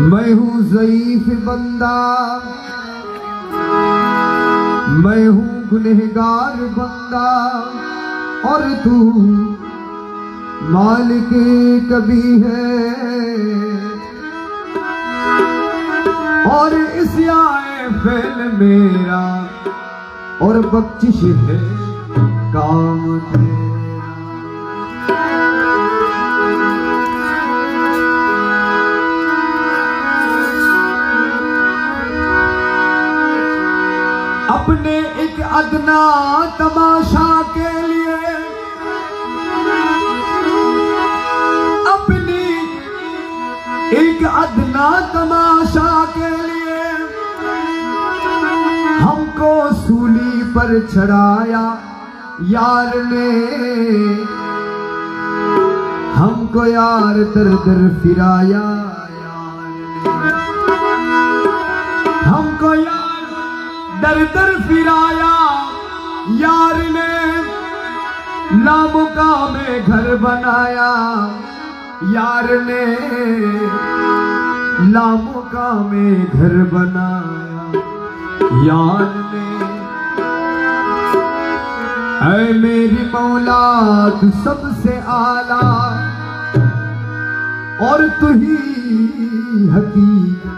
मैं हूँ ज़ईफ बंदा, मैं हूँ गुनहगार बंदा, और तू मालिक कभी है। और इस आए फेल मेरा और बख्शिश है काम तेरा। अपने एक अदना तमाशा के लिए, अपनी एक अदना तमाशा के लिए हमको सूली पर चढ़ाया यार ने। हमको यार दर दर फिराया यार ने। हमको यार दर दर फिराया यार ने। लामुका में घर बनाया यार ने। लामुका में घर बनाया यार ने। ऐ मेरी मौला तू सबसे आला, और तू ही हकीकत,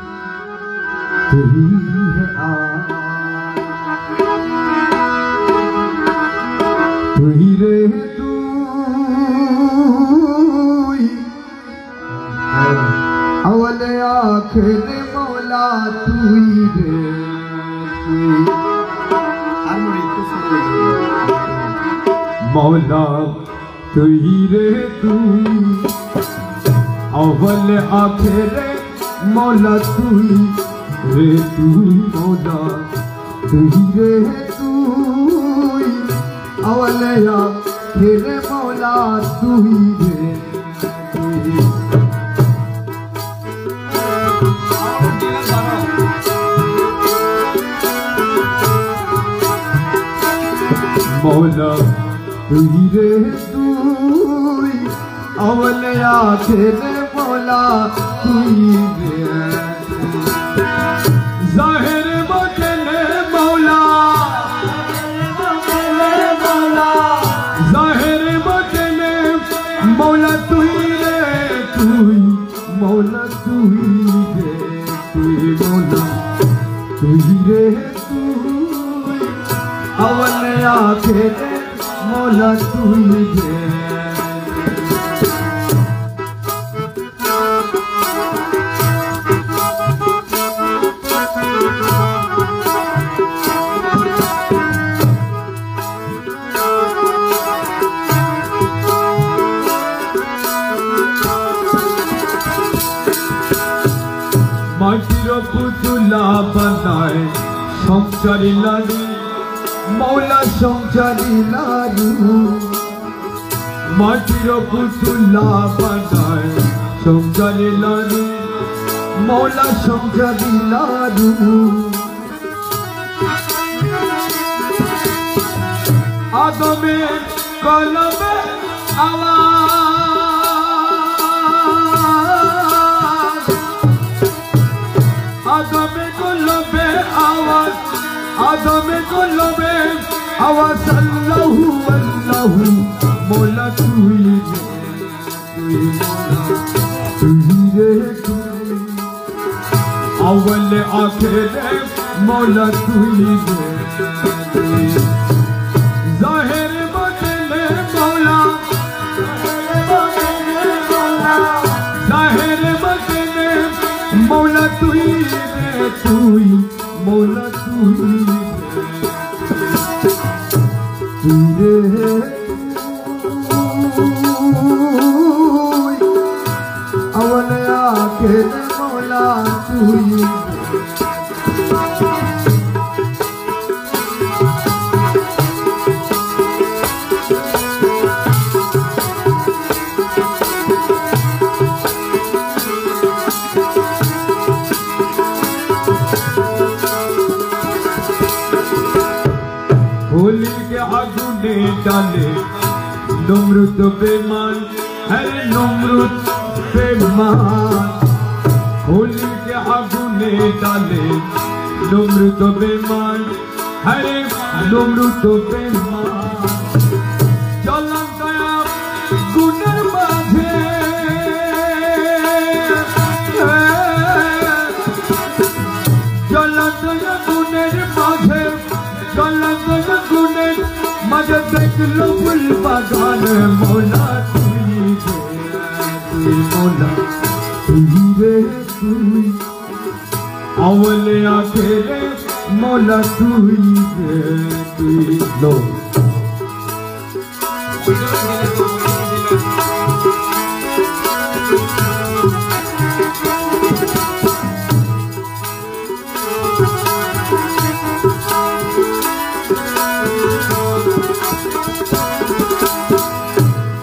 तू ही है आला। तू ही रे तू अवल आखिर मौला, तू ही रे मौला, तू ही रे तू अवल आखिर मौला, तू ही रे तू मौला, तू ही रे तू अवल आखिर मौला, तू ही रे। मौला तू ही रे तू अवल आखिर मौला, तू ही रे। ज़ाहिर बातिन मौला, ज़ाहिर बातिन मौला, तू ही रे तू मौला, तू ही रे तू मौला, तू ही रे तू अवल आखिर मौला, तू ही रे। माटिर पुतुला बनाए संसारी लाडू मौला, संसारी लाडू। माटिर पुतुला बनाए संसारी लाडू मौला, संसारी लाडू। आदमे कलमे आवाज, आदमे कलमे आवाज, आदमे कलमे आवाज। अल्लाहु अल्लाहु मौला, तू ही मौला, तू ही रे तू अवल आखिर मौला, तू ही रे। ज़ाहिर बातिन मौला, ज़ाहिर बातिन मौला, तू ही रे तू मौला, तू ही रे अवल आखिर मौला, तू ही। होली के आगू ने डाले नमरुद बेमान, है नमरुद बेमान। होली আগুনে ডালে নমৃত বেমান হরে নমৃত বেমান জ্বলন্ত আগুনের মাঝে জ্বলন্ত আগুনের মাঝে জ্বলন্ত আগুনের মাঝে দেখলো ফুল বাগান মোলা তুই মোলা তুই রে তুই अवले आखेरे मौला तुई रे तुई लो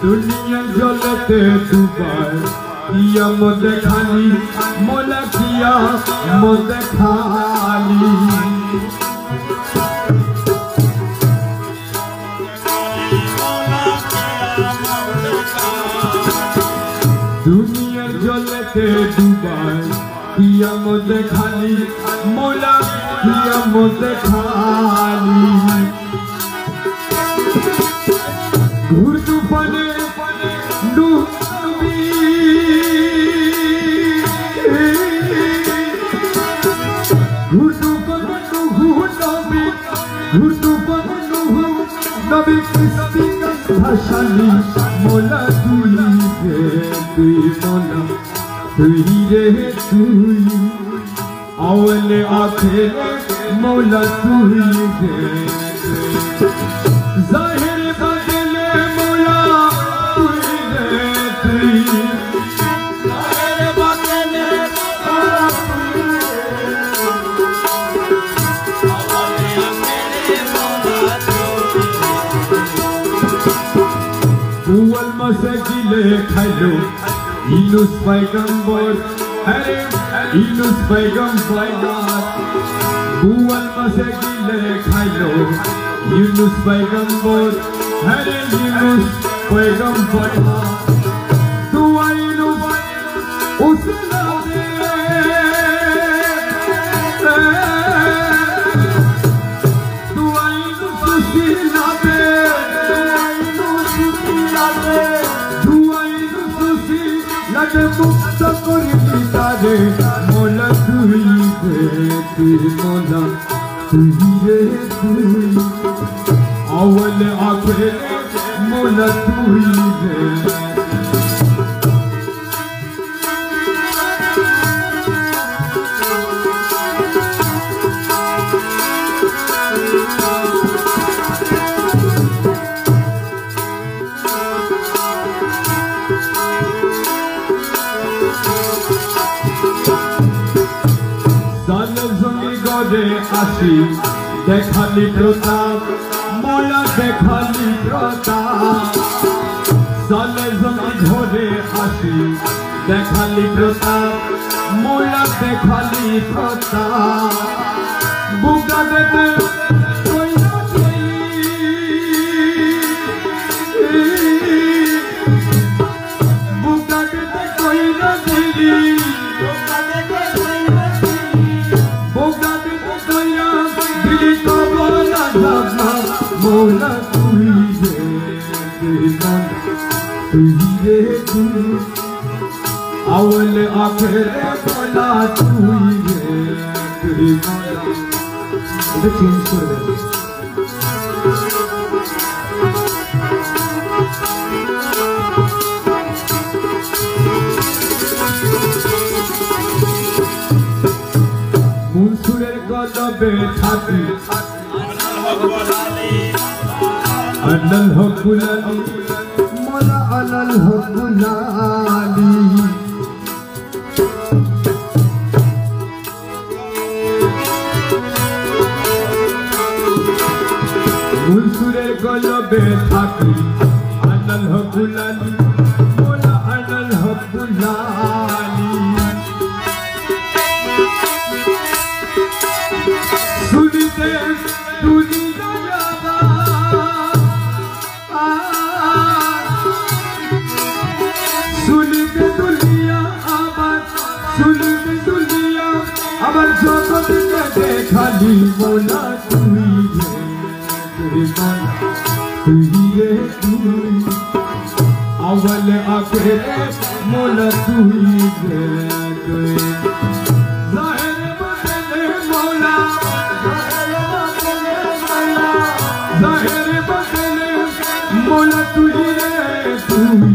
दुनिया जलते डूबाए किया मुझे खाली मौला किया मुझे खाली दुनिया जलते डूबाए किया मुझे खाली मौला किया मुझे खाली घूर तूफाने डूबी नबी किस्ती भाषानी मोला तुई रे तुई मोला तुई रे तुई अवले आखेरे मौला तुई रे जाहिर बदले मौला तुई रे तुई जाहिर बदले मौला Uwal masagile khalo Yunus Paigambar Hare Yunus Paigambar Uwal masagile khalo Yunus Paigambar Hare Yunus Paigambar Dua Yunus usla de Dua Yunus usla de लगे मुक्त करी पितारे मोला तुई रे तुई मोला तुई रे तुई अवले आखेरे मोला तुई रे आशी देखाली प्रताप मोला देखाली प्रताप साले जमी घोरे आशी देखाली प्रताप मोला देखाली प्रताप बुका देते कोई ना बुका देते कोई ना मोला तुई रे मोला तुई रे तुई अवले आखेरे मोला तुई रे तुई मोला এটা চেঞ্জ করে দেব মুনসুরের গলবে থাকি अनल हो गुलाली मोला अनल हो गुलाली मुनसुरेर गलबे थाकी अनल हो गुलाली मोला अनल हो गुलाली सुनिते दुनिया सुन के दुनिया আমার জগৎকে দেখালি মৌলা তুই রে তুই রে তুই अवल आखिर मौला तुई रे तुई ज़ाहिर बदले मौला ज़ाहिर बदले मौला तुई रे तुई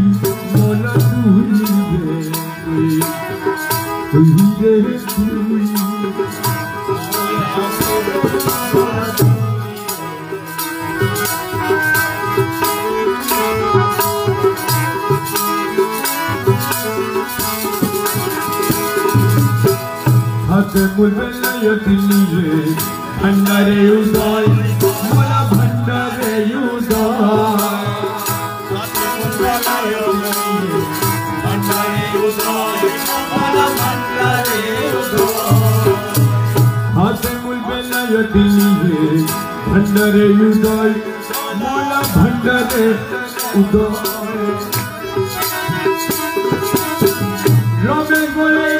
मौला तुई रे तुई रे तुई मुलबलयतनीरे भंडारे उदाय मोला भंडारे उदाय मुलबलयतनीरे भंडारे उदाय मोला भंडारे उदाय हाथ मुलबलयतनीरे भंडारे उदाय मोला भंडारे उदाय रबे बोले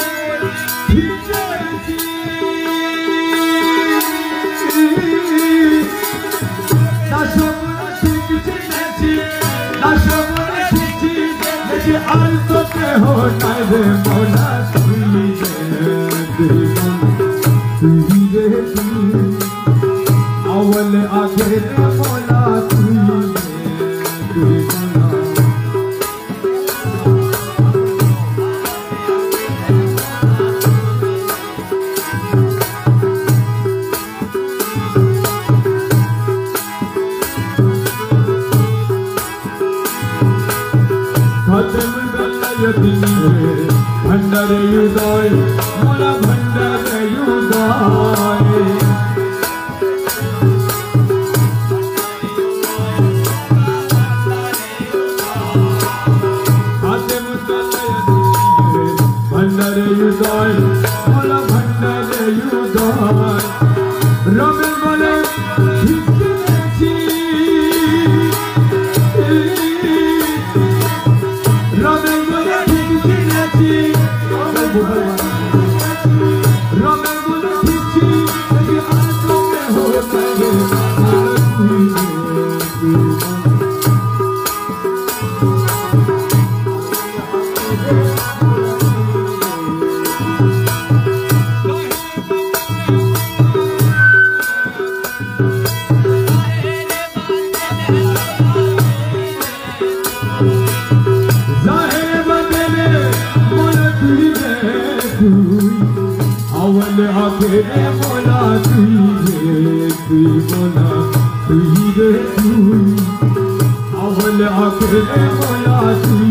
तो के हो रे मौला तुई रे अवल आखिर मौला तुई रे भंडारे उदाय मोला भंडारे उदाय भंडारे उदाय मोला भंडारे उदाय रबे बोले अवल आखिर मौला तुई मौला तुई रे तुई अवल आखिर मौला तुई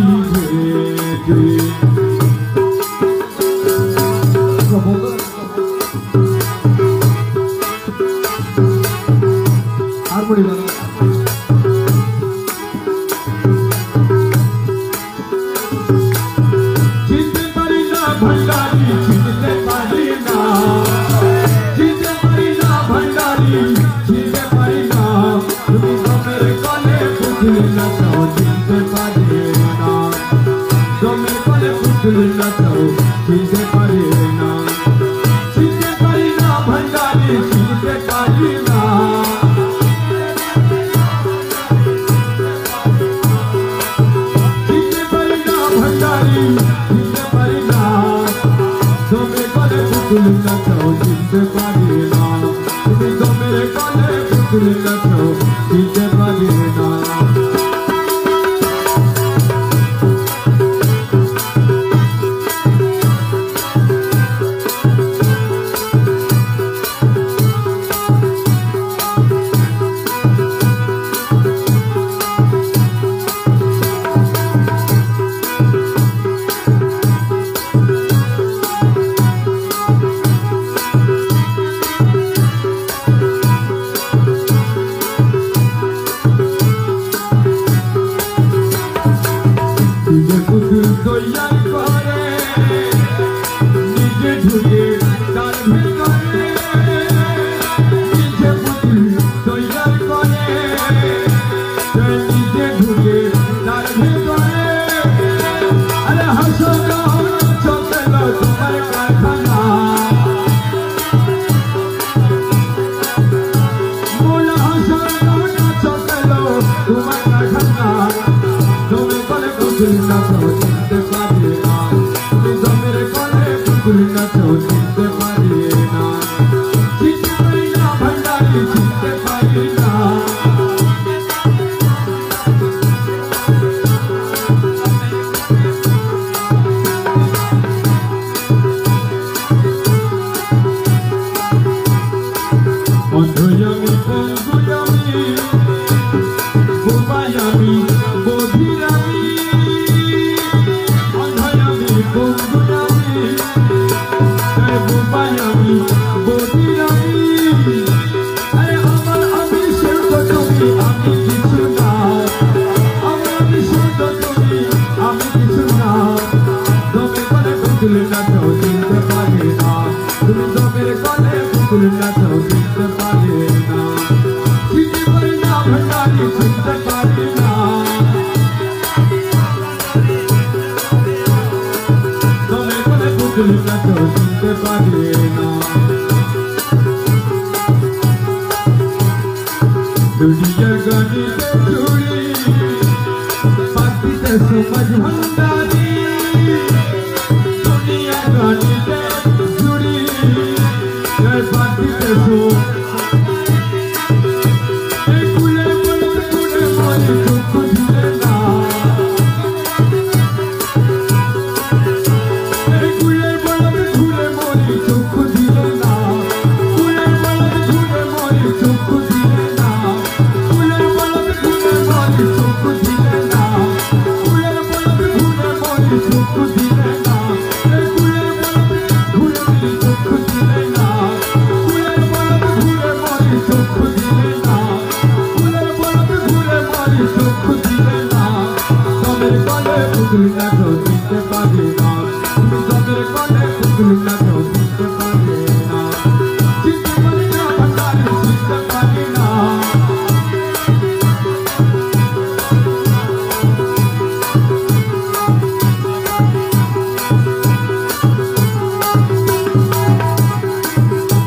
हारमोनी भंडारी छिलते पारीना छिलते पारीना भंडारी छिलते पारीना तुम तो मेरे काले पुतले न चाहो छिलते पारीना तो मेरे काले पुतले न चाहो छिलते पारीना भंडारी छिलते पारीना छिलते पारीना भंडारी पुतुलना चाहो जिनसे पारीना तुम तो मेरे काले पुतुलना चाहो जिनसे पारीना পুতুল নাচো চিনতে পারি না, চিনতে পারি না ভান্ডারি চিনতে পারি না। অন্ধয়ামি পঙ্গুয়ামি বোবায়ামি বধিরামি, অন্ধয়ামি পঙ্গুয়ামি বোবায়ামি বধিরামি। আরে আমার আমি শুদ্ধ তুমি আমি কিছু না, আমার আমি শুদ্ধ তুমি আমি কিছু না। দমের গলে পুতুল নাচো চিনতে পারি না, তুমি দমের গলে পুতুল নাচো চিনতে পারি না, চিনতে পারি না ভান্ডারি চিনতে পারি না। দমের গলে পুতুল নাচো চিনতে পারি না। দুনিয়ার গানিতে চুরি পাখিতে সমাজ ভান্ডারি, দুনিয়ার গানিতে চুরি পাখিতে কুলে বলে কুলে বলে চোখ দিলে না, কুলে বলে কুলে বলে চোখ দিলে না, কুলে বলে কুলে বলে চোখ দিলে না, কুলে বলে কুলে বলে চোখ দিলে না, কুলে বলে কুলে বলে চোখ দিলে না, কুলে বলে কুলে বলে চোখ দিলে না, কুলে বলে কুলে বলে চোখ দিলে না, কুলে বলে কুলে বলে চোখ দিলে না। দমের গলে পুতুল নাচো চিনতে পারি না, তুমি দমের গলে পুতুল নাচো চিনতে পারি না, চিনতে পারি না ভান্ডারি চিনতে পারি না।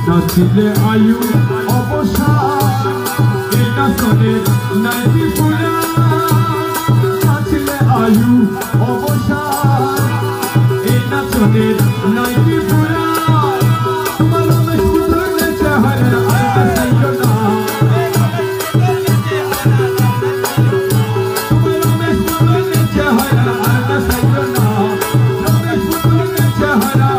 নাচিলে আয়ু অবসাদ এই নাচনের নাই বিপুরা, নাচিলে আয়ু অবসাদ এই নাচনের নাই বিপুরা। তোমার রমেশ পুতুলের চেহারা আর সাইও না, তোমার রমেশ পুতুলের চেহারা আর সাইও না, রমেশ পুতুলের চেহারা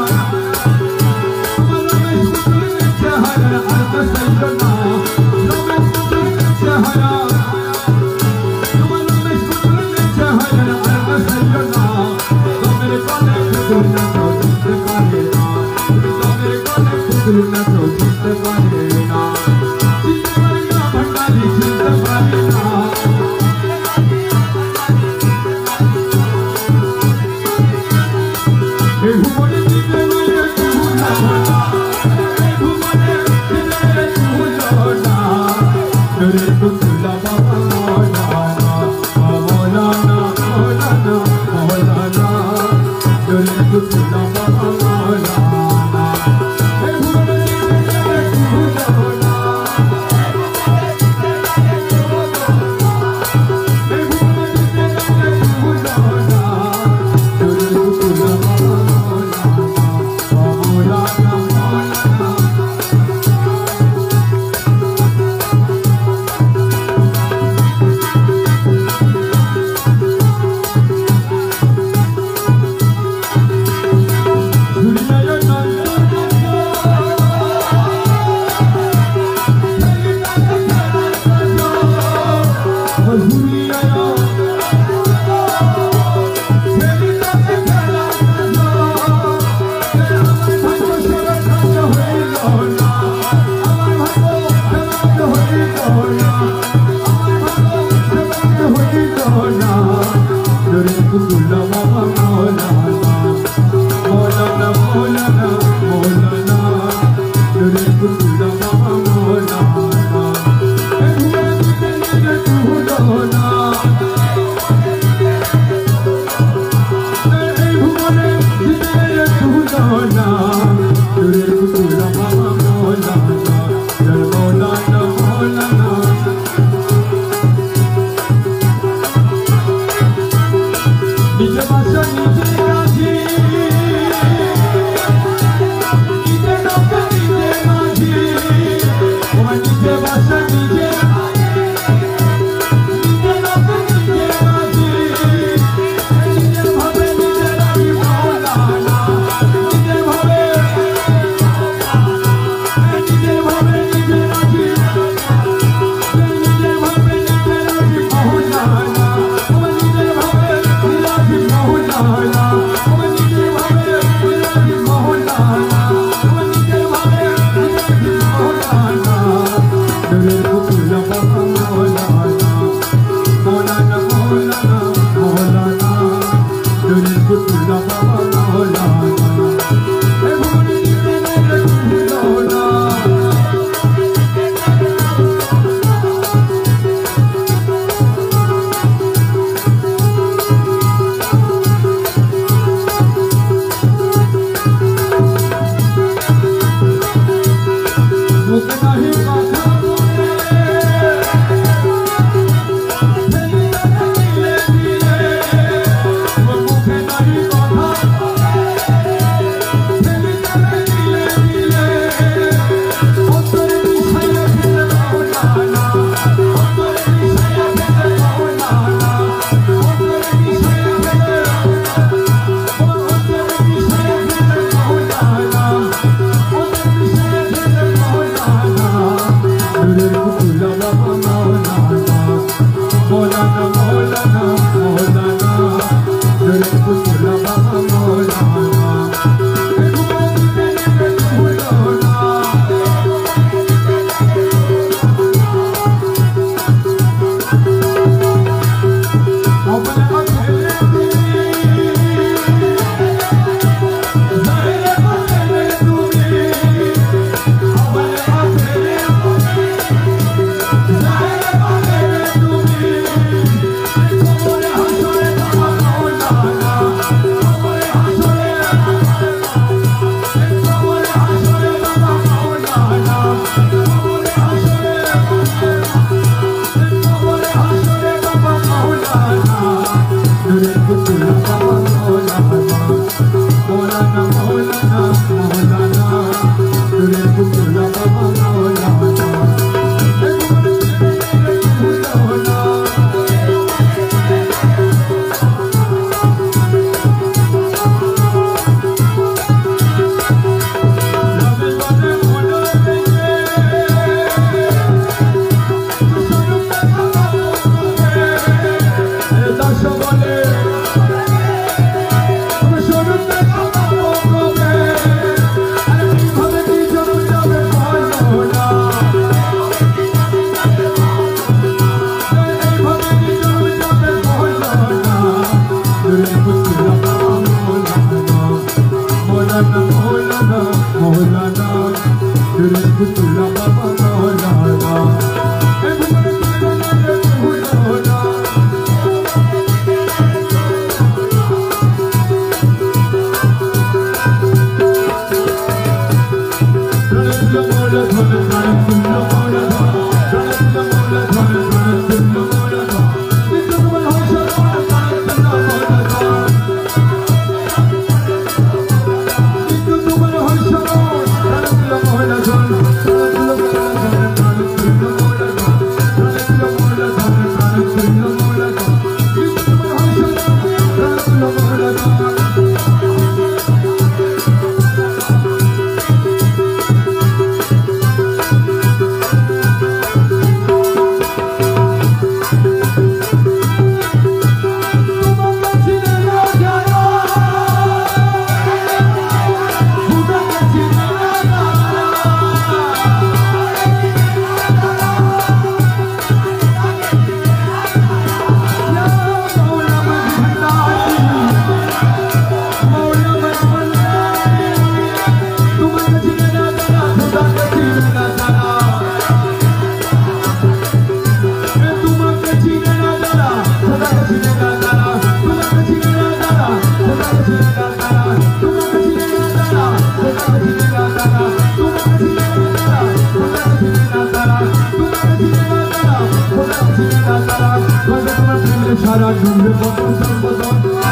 সারা নূরে বদল সর্বদা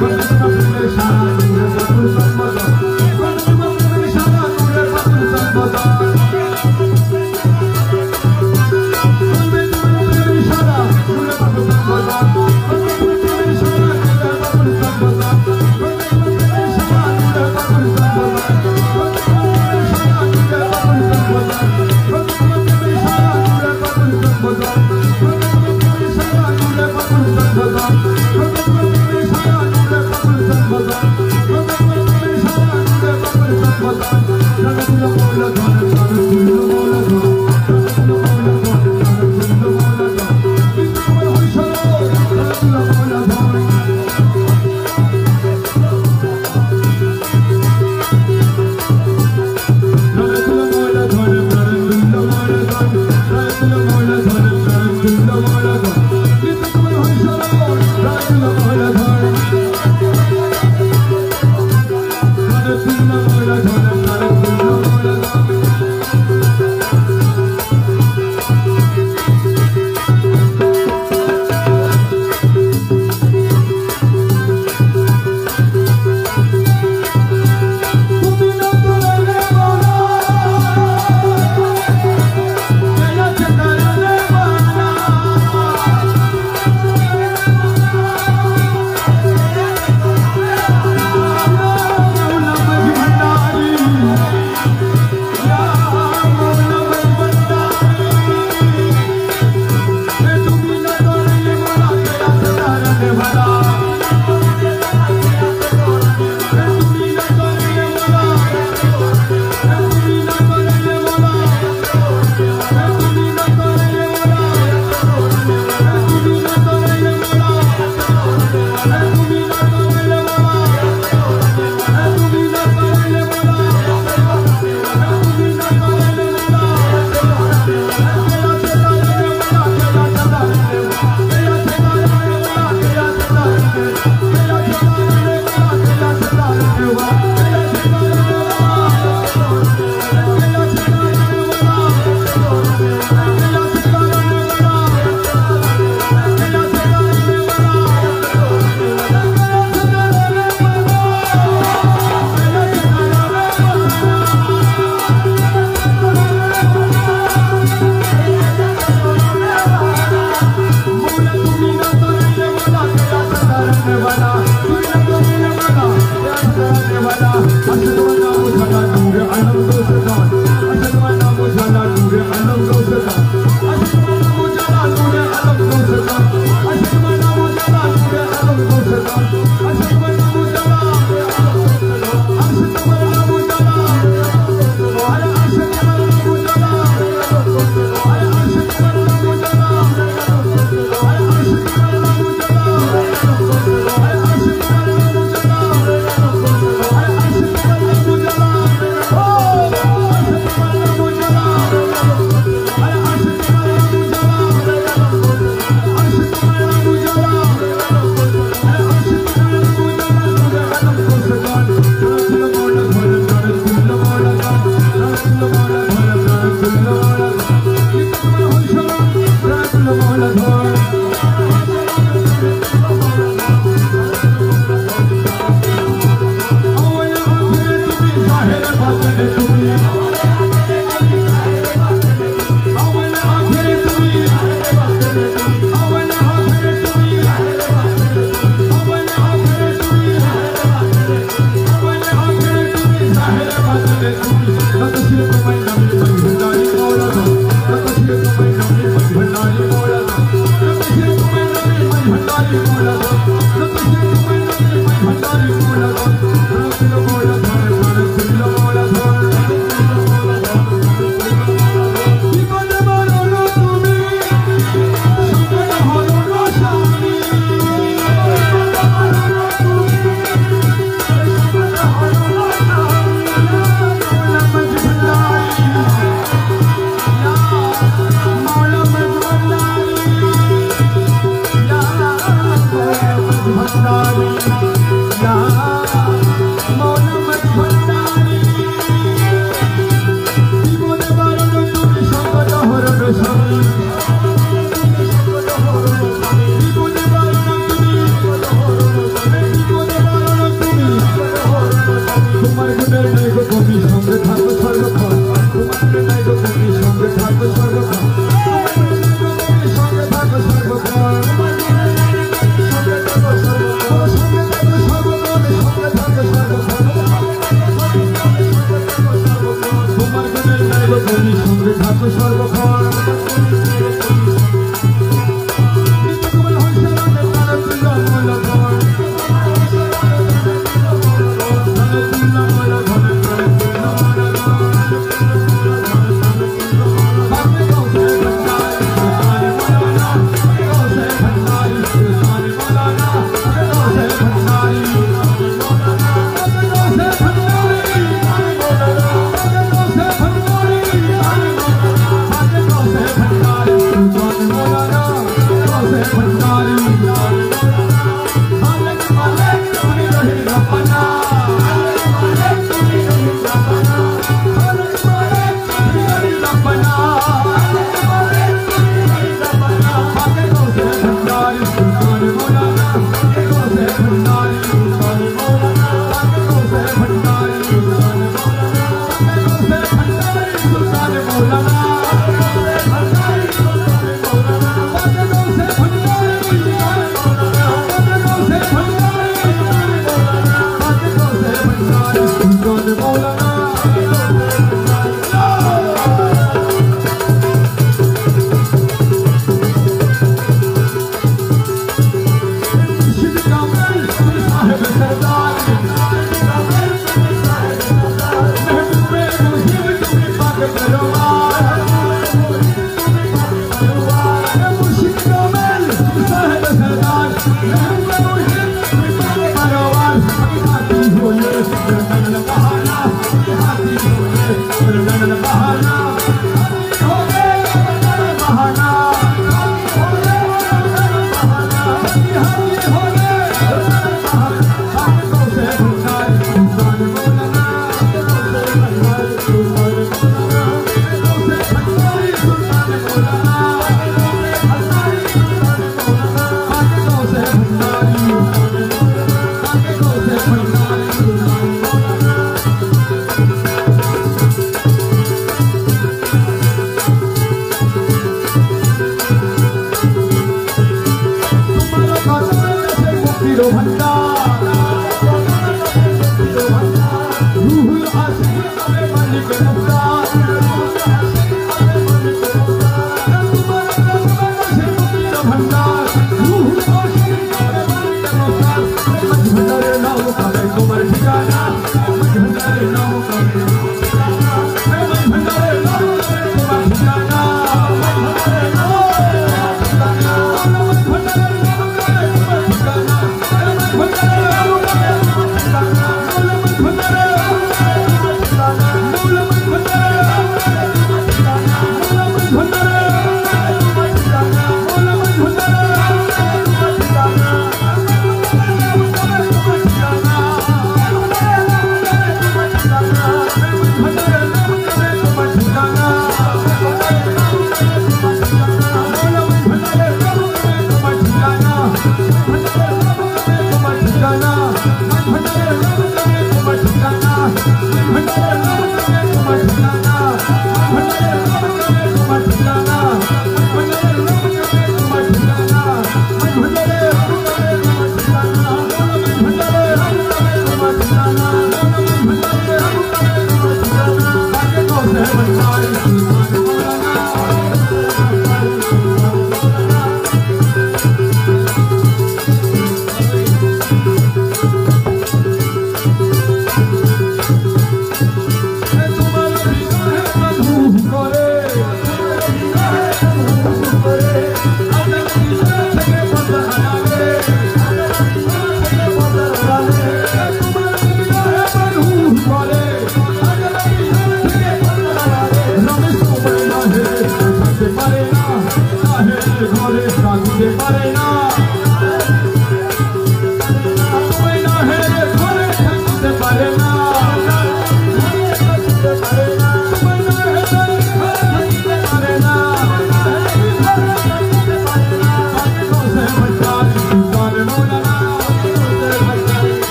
বন্দনা প্রেমে সারা নূরে বদল সর্বদা বন্দনা প্রেমে সারা নূরে বদল সর্বদা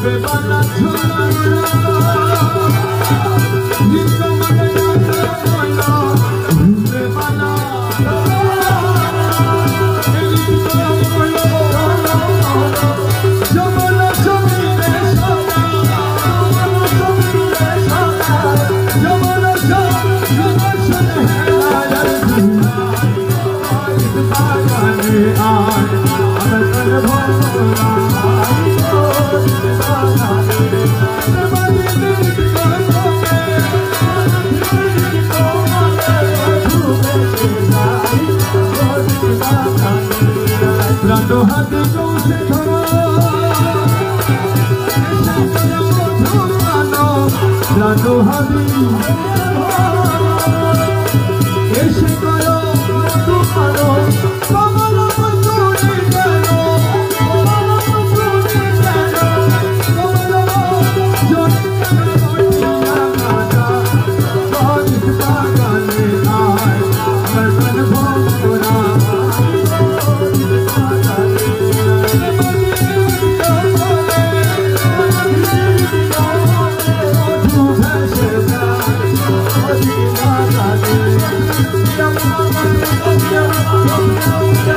बेवाना छोड़ा Brando hadi jose thora, brando hadi, eshe karo tumharo, kamala manjuri karo, kamala manjuri karo, kamala joni karo raja, baris bagane aay, gardan bhora. Yeah.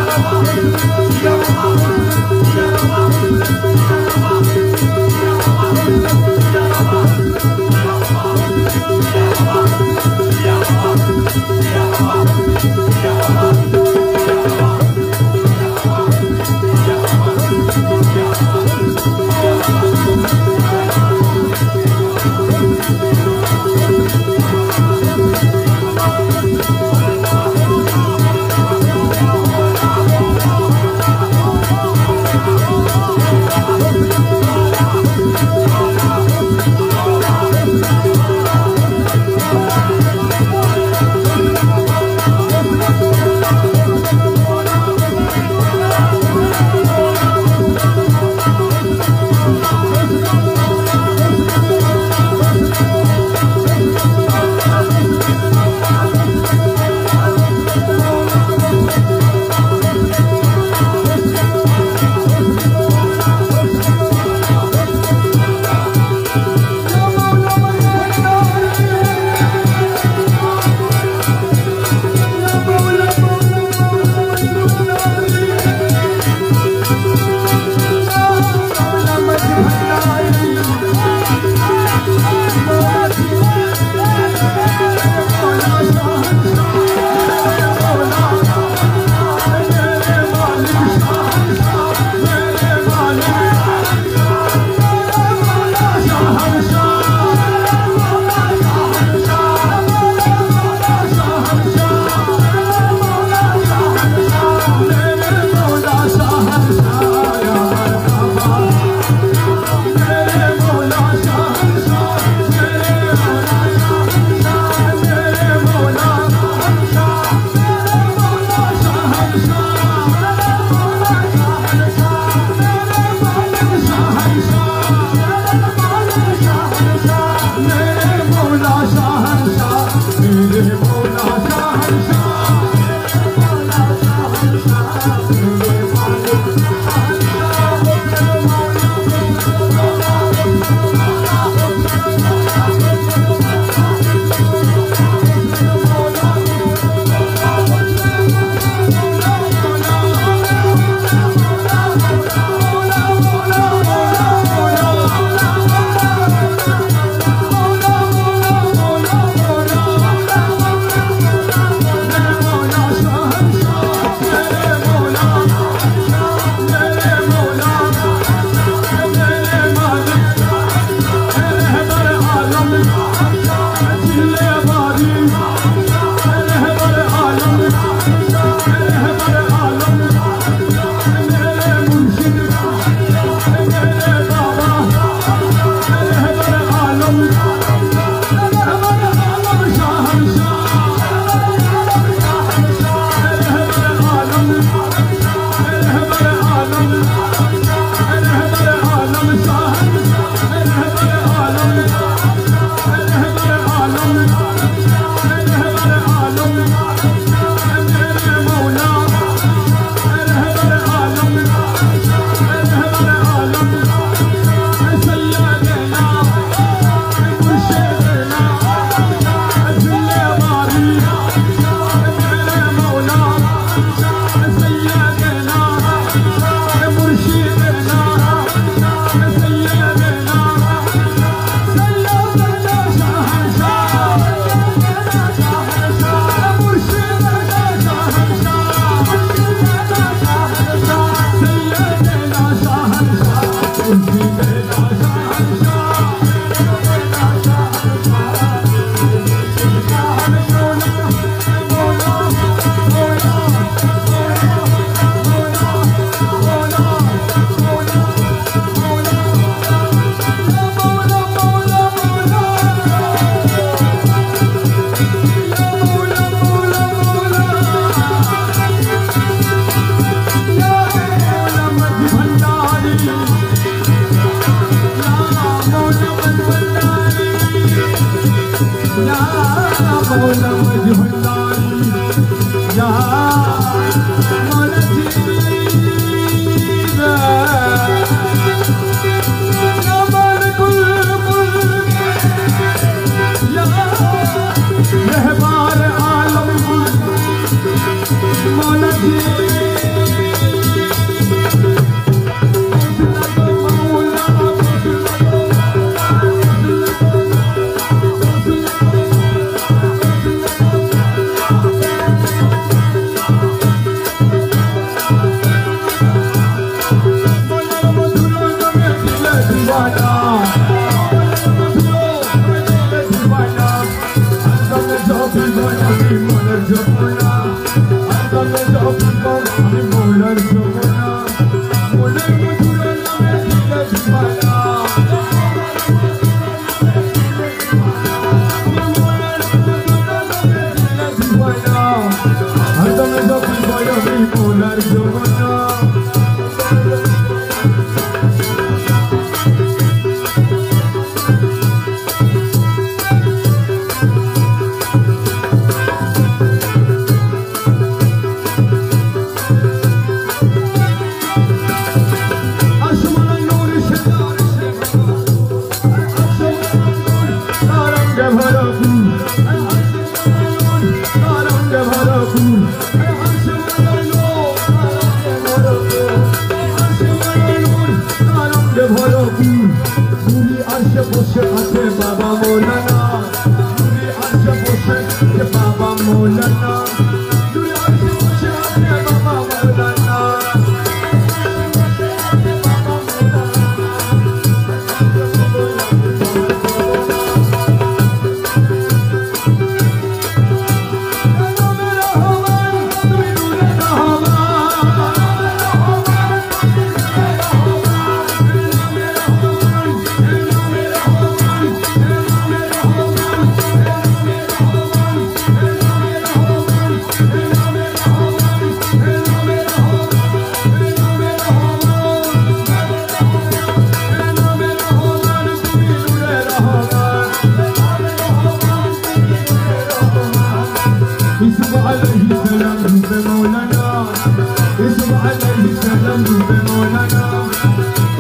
अलैहिस्सलाम रूपे मौलाना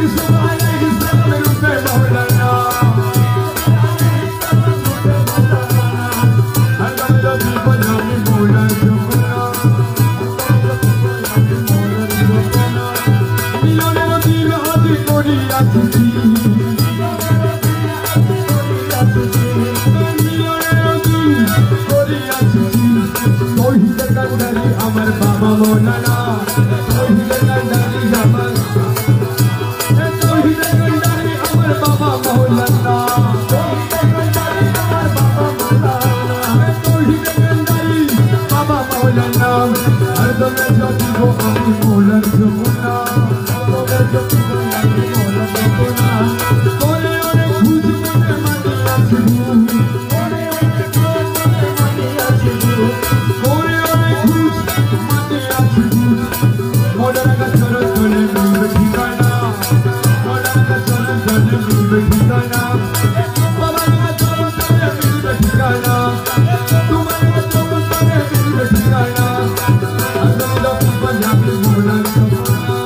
ईसा अलैहिस्सलाम रूपे मौलाना हरदम रबी बनाने मौला जुमना मिलने दिल हाथी कोरी आछी আমার বাবা মৌলানা তৌহিদে কান্ডারি জামান তৌহিদে কান্ডারি আমার বাবা মৌলানা তৌহিদে কান্ডারি বাবা মৌলানা হরদমে জপিব আমি মৌলার যমুনা হরদমে জপিব আমি মৌলার যমুনা করে অনেক খুঁজ মনে মানি আসবু করে অনেক খুঁজ মনে মানি আসবু করে অনেক খুঁজ মানি আসবু মৌলানা কা চরণ তলে মিলবে ঠিকানা মৌলানা কা চরণ তলে মিলবে ঠিকানা বাবা কা চরণ তলে মিলবে ঠিকানা তোমার কা চরণ তলে মিলবে ঠিকানা আজমি লক্ষ্মী পাঞ্জাবি মৌলার যমুনা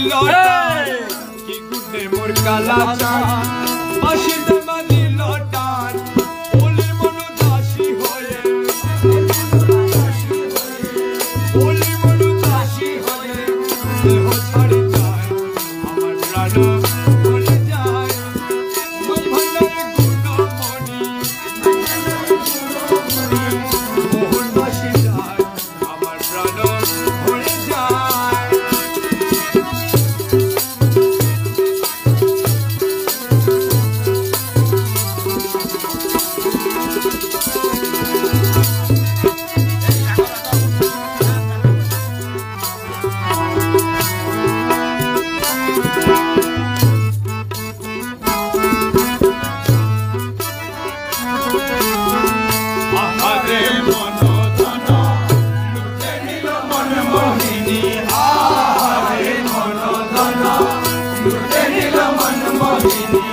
লটার কি গুনে মোর কালা চাই বাসিতে মাঝি লটার বলি মন দাসী হয়ে বলি মন দাসী হয়ে দেহ ছাড়ি যায় আমার প্রাণ মরে যায় মন ভান্ডারে গুণমণি মোহন বাসী যায় আমার প্রাণ মরে যায় আহারে মন ধন লুটে নিল মন মোহিনী আহারে মন ধন লুটে নিল মন মোহিনী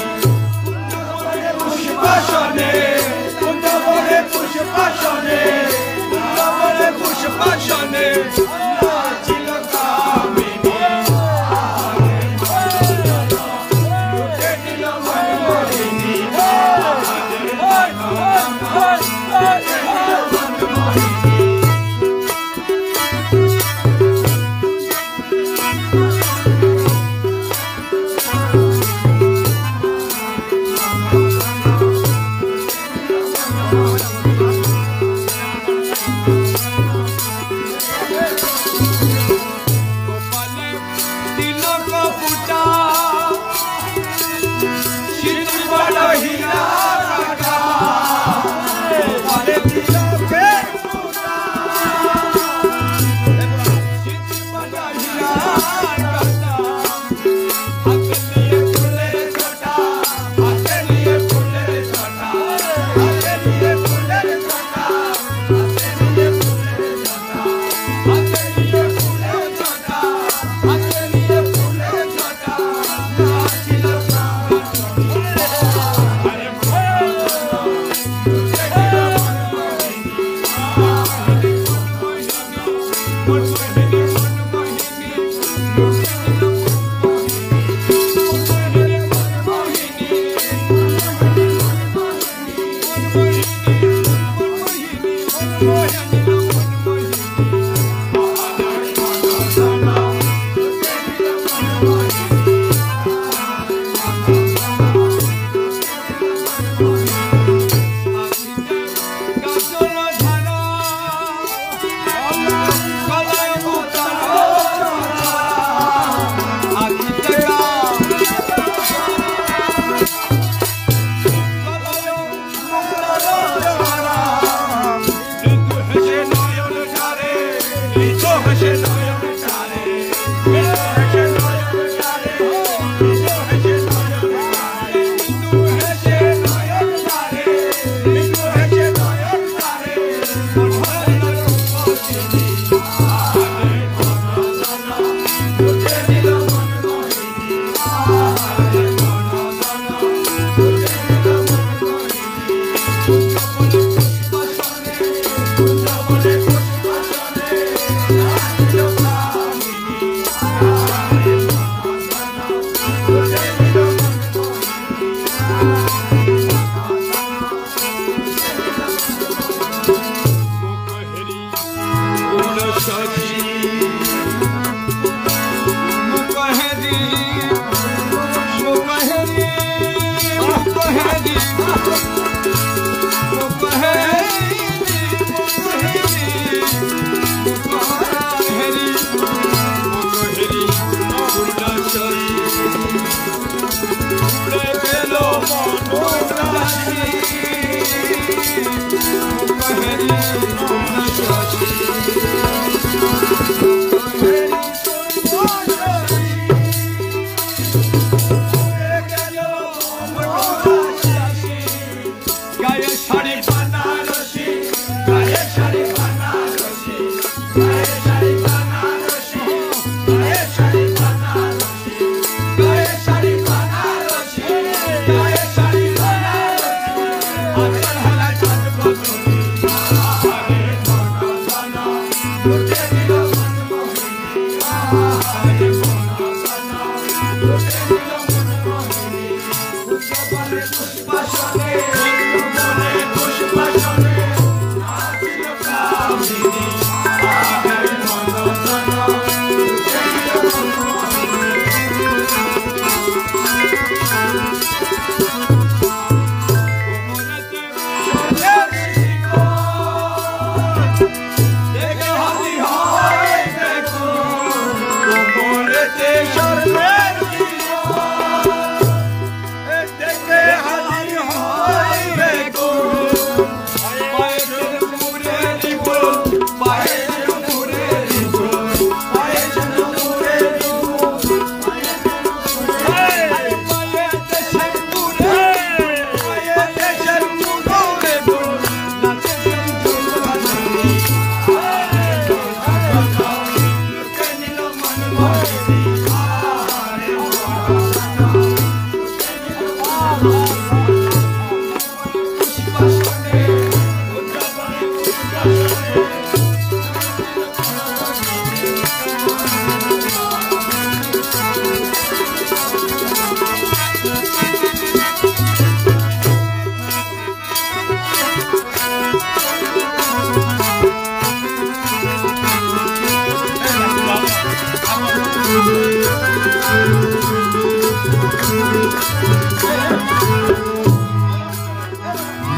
কুঞ্জবনে পুষ্পাসনে কুঞ্জবনে পুষ্পাসনে কুঞ্জবনে পুষ্পাসনে নাচিল কামিনী আহারে মন ধন লুটে নিল মন মোহিনী আহারে মন ধন গোপালে তিলক ফুটা সিঁদুর বড় হীরা কাটা গোপালে তিলকে ফুটা সিঁদুর বড় হীরা কাটা হাতে নিয়ে ফুলের ছটা হাতে নিয়ে ফুলের ছটা হাতে নিয়ে ফুলের ছটা হাতে নিয়ে ফুলের ছটা হাতে নিয়ে ফুলের ছটা হাতে নিয়ে ফুলের ছটা নাচিল কামিনী আরে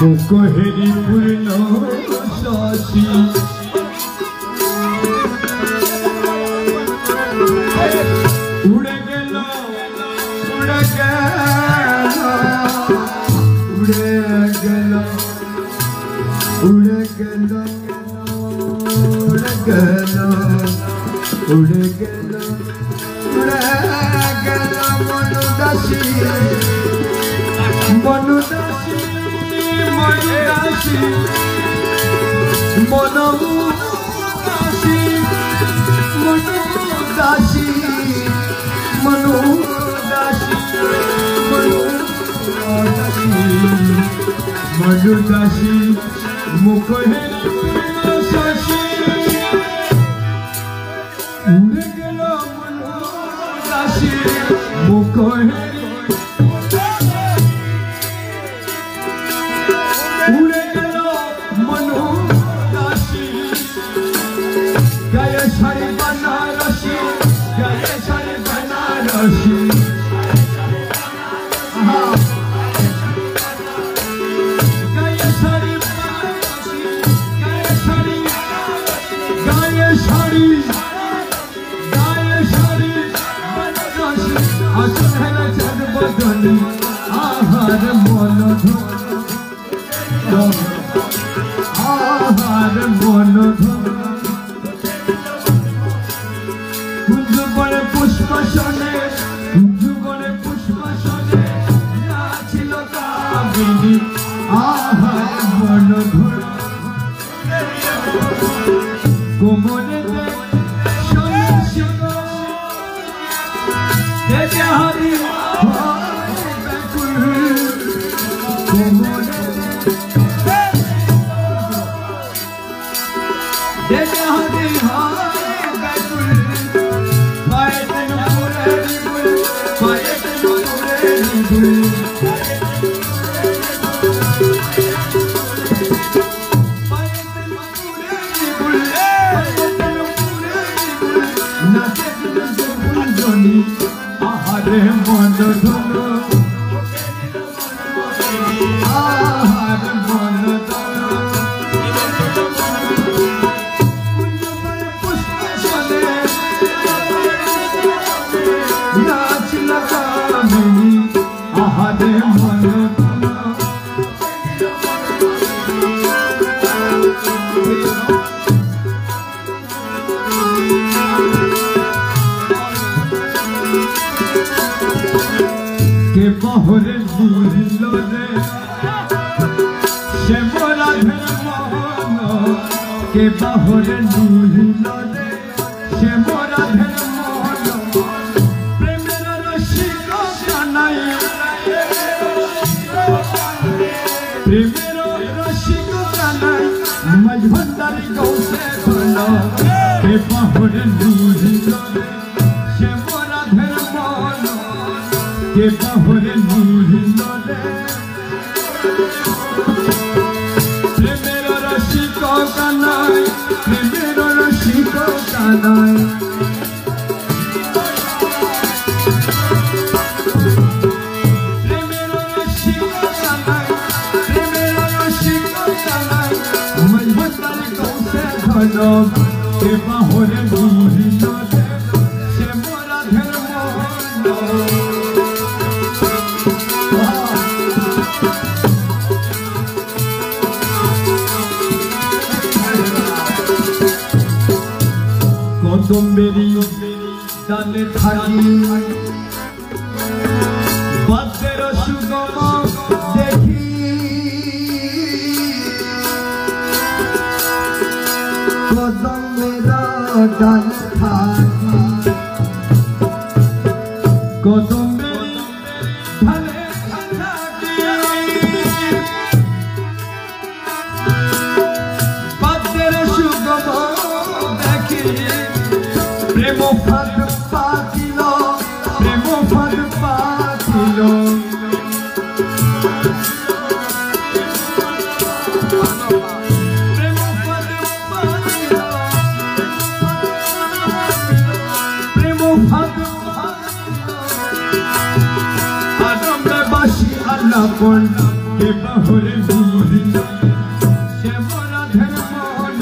मुकहेरी पूर्ण शशि उड़े गेलो उड़े गेलो उड़े गेलो उड़े गेलो उड़े गेलो उड़े गेलो उड़े गेलो मनुदासी मनुदासी मनुदासी मनुदासी मनुदासी मनुदासी मनुदासी मनुदासी मुकहेरी शशि उड़े गेलो मनुदासी मुकहेरी उड़े गेलो मनुदासी गाये शाड़ी बनारसी गाये शाड़ी बनारसी गाये शाड़ी बनारसी गाये शाड़ी गाये शाड़ी गाये शाड़ी बनारसी आसन है चंद बदनी आहार मन आहार मन कुंजबने पुष्प शोने कुंजबने पुष्प शोने नाचिल कामिनी आहार मन कोमने दे शोने शिको दे हरि बैकुल कोमने दे हरि बैकुल पायतन पूरे निबुल पायतन पूरे निबुल पायतन पूरे निबुल पायतन पूरे निबुल नाचे निबुल जोनी आहारे मन धनो आहार मन धनो कुंजबने पुष्प शोने नाचिल कामिनी आहारे मन धनो के बहरे नील रे से मोरा धर्मन के बहरे नील रे से मोरा धर्मन प्रेमेर रसिक कानाई प्रेमेर रसिक कानाई मझभंडारी गौसे धन के बहरे नील रे से मोरा धर्मन के बहरे नील रे प्रेमेर रसिक कानाई प्रेमेर रसिक कानाई प्रेमेर रसिक कानाई प्रेमेर रसिक कानाई मझभंडारी गौसे धन के बहरे नील रे से मोरा धर्मन कदम्बेरी डाले थाकी बाद्येर सुगम देखी कदम्बेर डाले थाकी कदम्बेरी डाले थाकी बाद्येर सुगम देखी प्रेम फाद पातिल प्रेम फाद पातिल प्रेम फाद पातिल प्रेम फाद আলাপন কে বাহরে বুঝিল সে মরাধের মন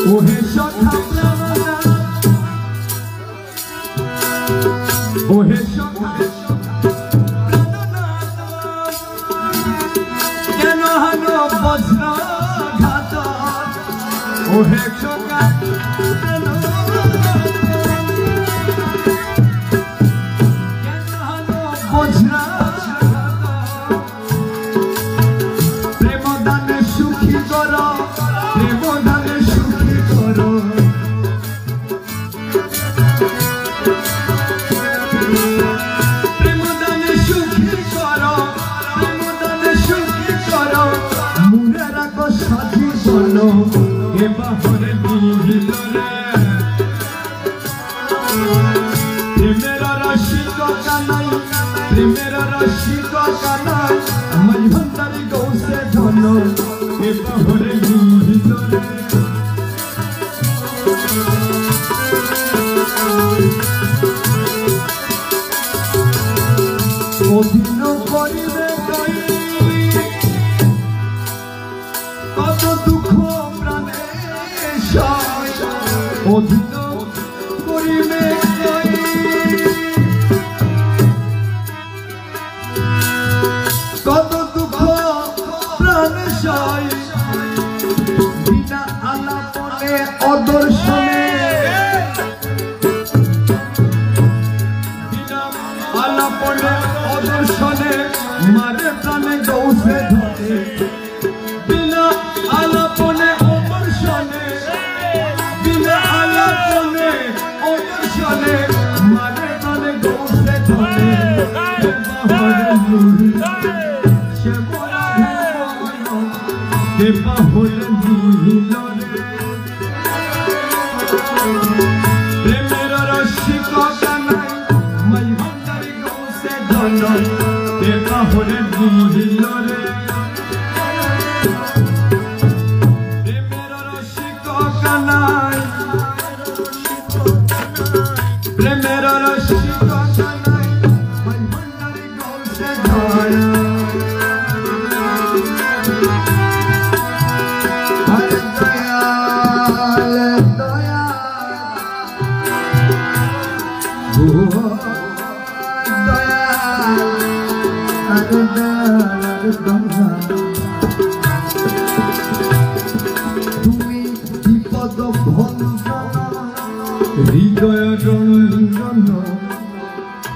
ওহে সখা প্রাণনা ওহে সখা কেন হানো বজ্র ঘাত ওহে সখা প্রেমদানে সুখী কর প্রেমদানে সুখী কর প্রেমদানে সুখী কর প্রেমদানে সুখী কর মুরে রাখ সাথী বল কে বাহরে দিল রে প্রেমের রসিক কানাই প্রেমের রসিক কানাই মজভন্দারি গৌসে ধন কে বাহরে দিল রে অধীন করিবে কত দুঃখ প্রাণে সয় অধীন করিবে কত দুঃখ প্রাণে সয় বিনা আলাপনে অদর্শনে বিনা আলাপনে অদর্শনে মারে প্রাণে গৌসে ধরে বিনা আলাপনে অদর্শনে বিনা আলাপনে অদর্শনে মারে প্রাণে গৌসে ধরে সে কে বাহরে দিল রে প্রেমের রসিক কানাই মজভন্দারি গৌসে ধন কে বাহরে দিল রে প্রেমের রসিক কানাই প্রেমের রসিক কানাই মজভন্দারি গৌসে ধন তুমি বিপদ ভঞ্জন হৃদয় রঞ্জন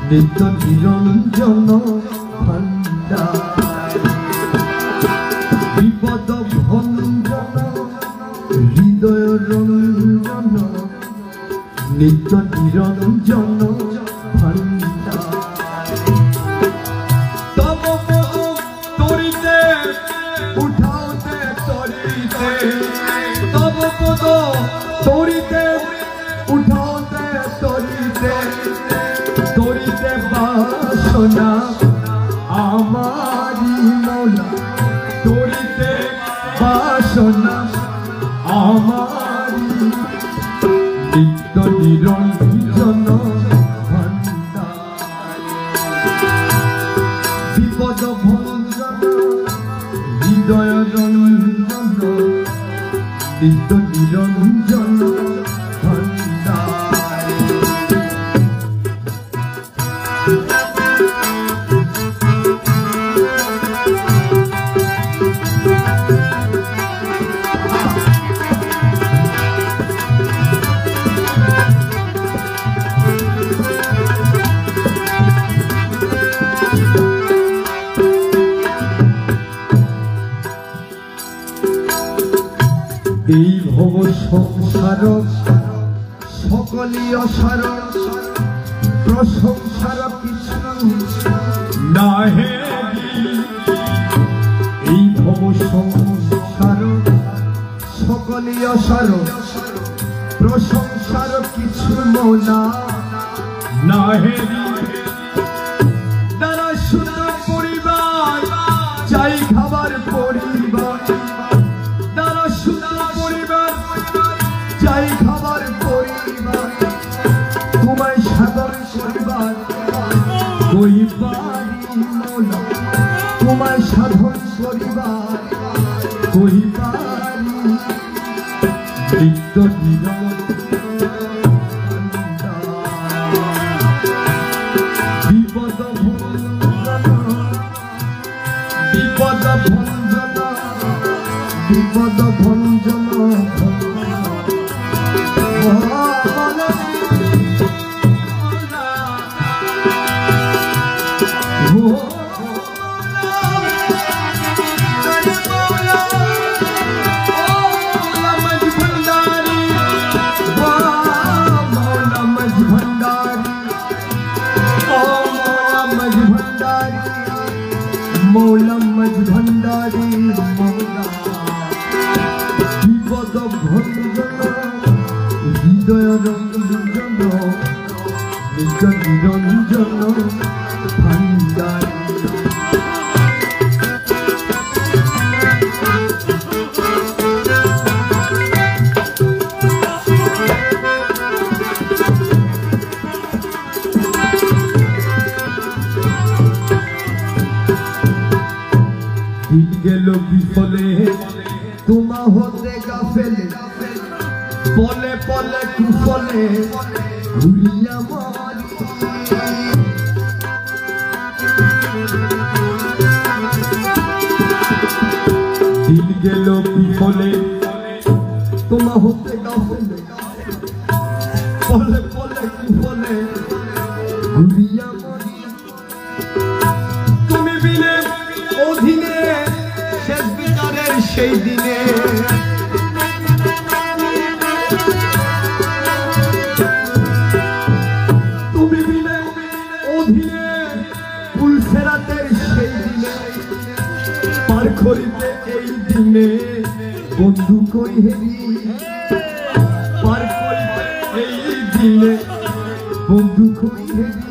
নিত্য নিরঞ্জন ভাণ্ডার বিপদ ভঞ্জন হৃদয় রঞ্জন নিত্য নিরঞ্জন ভাণ্ডার তব পদ তরিতে উঠাওতে তরিতে তব পদ তরিতে উঠাওতে তরিতে তরিতে বাসনা আমারি মৌলা তরিতে বাসনা আমারি নিত্য নিরঞ্জন ভাণ্ডার বিপদ ভঞ্জন হৃদয় রঞ্জন নিত্য নিরঞ্জন ভাণ্ডার এই ভব সংসার সকলি অসার প্রসংসার কিছু নাহে এই ভব সংসার সকলি অসার প্রসংসার কিছু মোনা নাহে তারা সুন্দর পরিবার চাই খাবার পরিবার তারা সুন্দর পরিবার চাই খাবার পরিবার তোমায় পারি মৌলা তোমায় সাধন করিবার কই পারি নিত্য নিরন্ত বিপদ ভঞ্জন বিপদ ভঞ্জন मौला मज भंडारी मौला विपद भंजन हृदय रंजन निज निरंजन भंडारी गेलो विफले तुमा होते गाफेले पले पले कुफले घुरिया मारी दिल गेलो विफले तुमा होते गाफेले पले पले कुफले घुरिया मारी तुमी बिने অধীনে শেষ বিচারের সেই দিনে তুমি বিনে অধীনে পুলসেরাতের সেই দিনে পার করিতে এই দিনে বন্ধু কই হেরি পার করিতে এই দিনে বন্ধু কই হেরি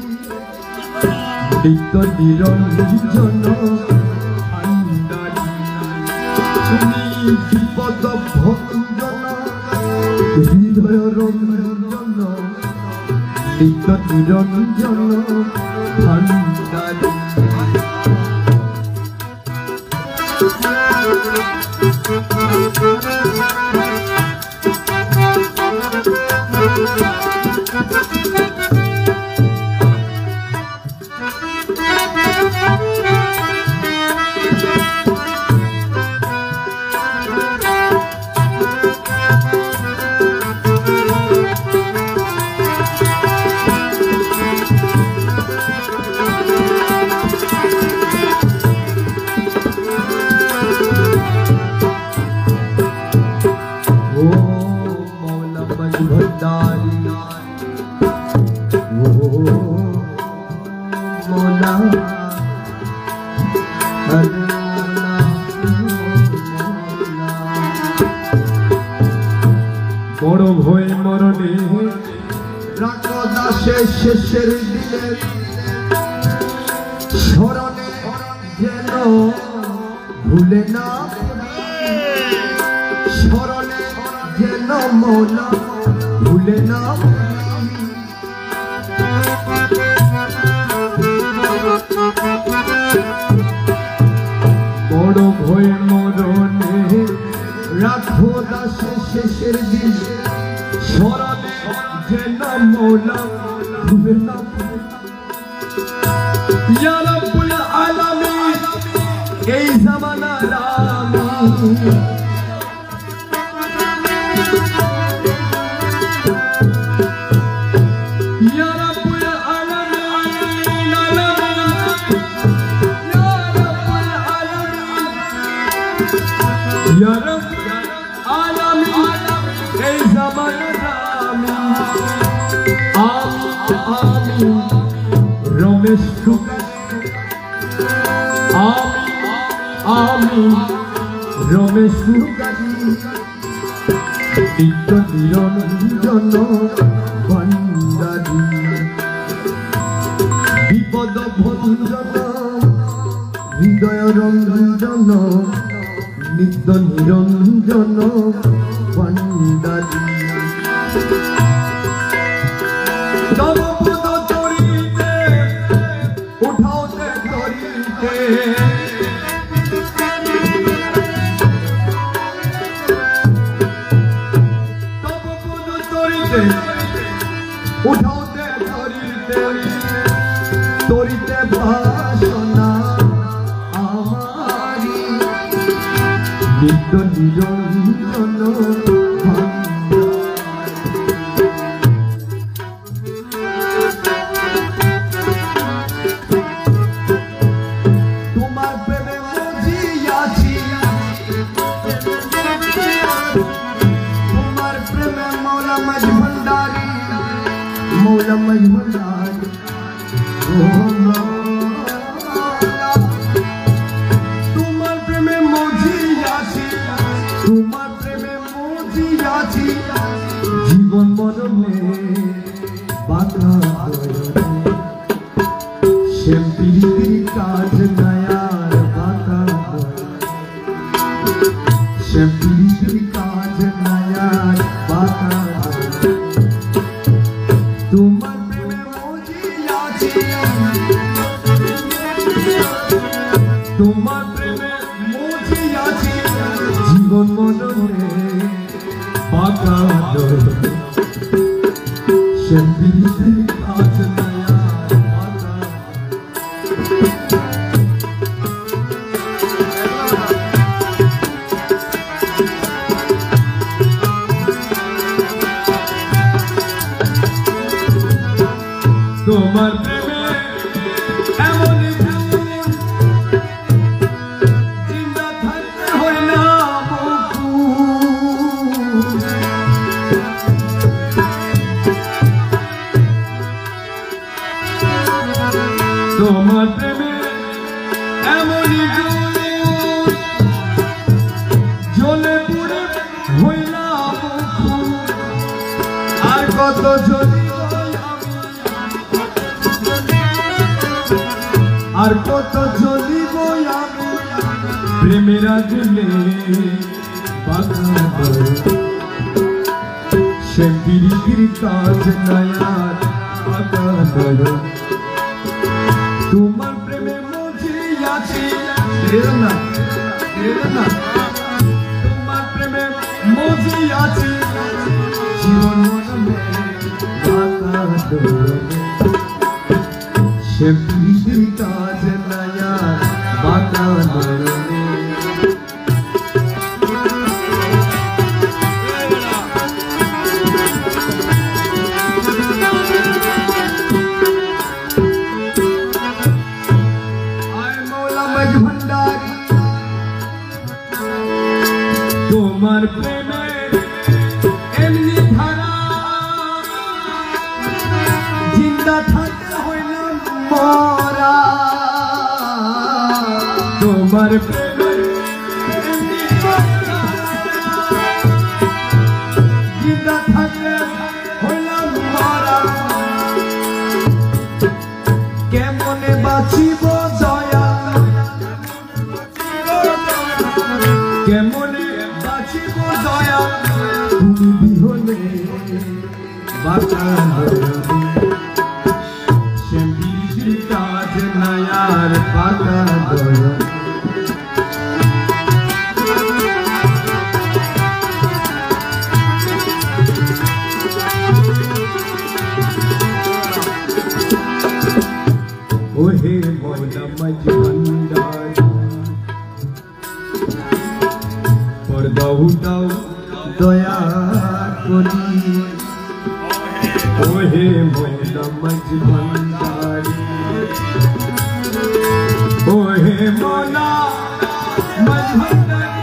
নিত্য নিরঞ্জন বিপদ ভঞ্জন হৃদয় রঞ্জন নিত্য নিরঞ্জন ভান্ডারী বড় ভয় মরণে রাখো দাসে শেষের দিনে স্মরণে যেন ভুলে না স্মরণে যেন মৌলা ভুলে না বড় ভয় মরণে রাখো দাসে শেষের দিনে স্মরণে যেন মৌলা ভুলে না ইয়া রাব্বুল আলামিন এই জামানার আমি ইয়া রাব্বুল আলামিন ইয়া রাব্বুল আলামিন এই জামানার আমি রমেশ আমি রমেশ নিত্য নিরঞ্জন ভান্ডারী বিপদ ভঞ্জন হৃদয় রঞ্জন নিত্য নিরঞ্জন ভান্ডারী তব পদ তরিতে উঠা নিত্য নিরঞ্জন তোমার প্রেমে মজিয়াছি, তোমার প্রেমে মৌলা মজ ভণ্ডারি, মৌলা মজ ভণ্ডারি, তোমার প্রেমে মজিয়াছি, তোমার প্রেমে মজিয়াছি, জীবন মরণে বাধা শ্যাম পিরিতির কাজ নয়ার বাধা, শ্যাম পিরিতির কাজ নয়ার বাধা, তোমার প্রেমে মজিয়াছি, তোমার প্রেমে মজিয়াছি, জীবন মরণে বাধা শ্যাম পিরিতির কাজ নয়ার বাধা। তোমার প্রেমে এমন জিন্দা থাকতে হয় না তোমার প্রেমে এমন জ্বলে পুড়ে হইলাম আর কত জ্বলি, আর কত জ্বলিব আমি প্রেমের আগুনে সে পিরিতির কাজ নয়ার বাধা, তোমার প্রেমে মজিয়াছি, তোমার প্রেমে মজিয়াছি, জীবন মরণে বাধা সে পিরিতির কাজ নয়ার বাধা মরণে। তোমার প্রেমে এমনি ধারা জিন্দা থাকতে হয় না মরা, তোমার প্রেমে এমনি ধারা জিন্দা থাকতে হয় না মরা, কেমনে বাঁচিব দয়া, কেমনে বাঁচিব দয়া, তুমি বিহনে বাঁচা শ্যাম পিরিতির কাজ নয়ার বাধা দয়া। ওহে মৌলা মজ ভণ্ডারি পর্দা উঠাও দয়া করি, ওহে মৌলা মজ ভণ্ডারি, ওহে মৌলা মজ ভণ্ডারি,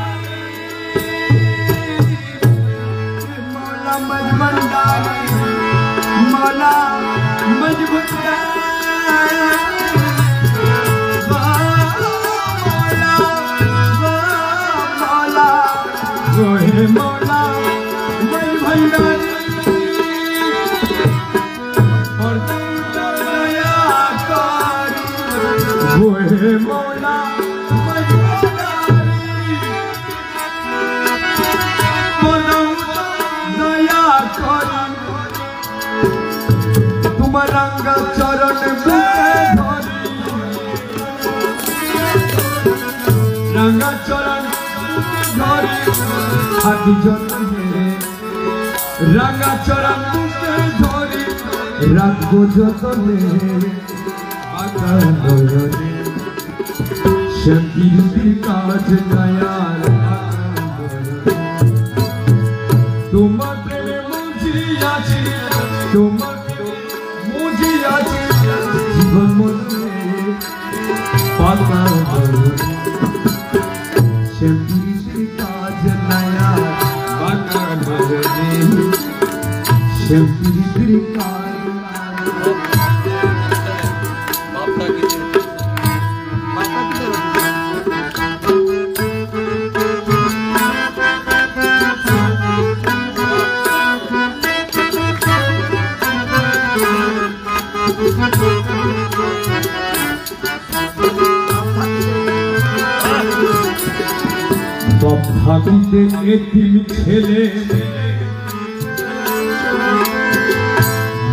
মৌলা মজ ভণ্ডারি, মৌলা মজ ভণ্ডারি, ওহে মৌলা মজ ভণ্ডারি, দয়া করি, ওহে মৌলা মজ ভণ্ডারি, দয়া করি, তোমার রঙ্গা চরণ বুকে ধরি, রঙ্গা চরণ ধরি, হাতি জন্মে রাঙা চরণ বুকে ধরি, রাখবো যতনে বাধা নয়নে শ্যাম পিরিতির কাজ নয়ার বাধা। ভাবিতে এতিম ছেলে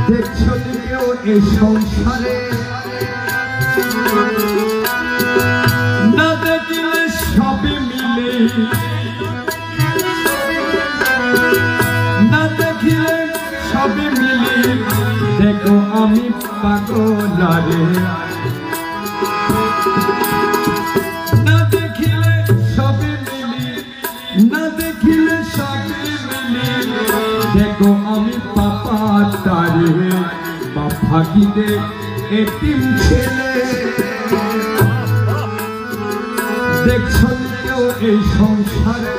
দেখছো কেউ এ সংসারে না দেখিলে সবই মিলে না দেখিলে সবই মিলে দেখো আমি পাগলারে না দেখিলে সবই মিলে না দেখিলে সবই মিলে দেখো আমি পাপা তারে বা ভাগিতে এতিম ছেলে দেখছো কেউ এই সংসারে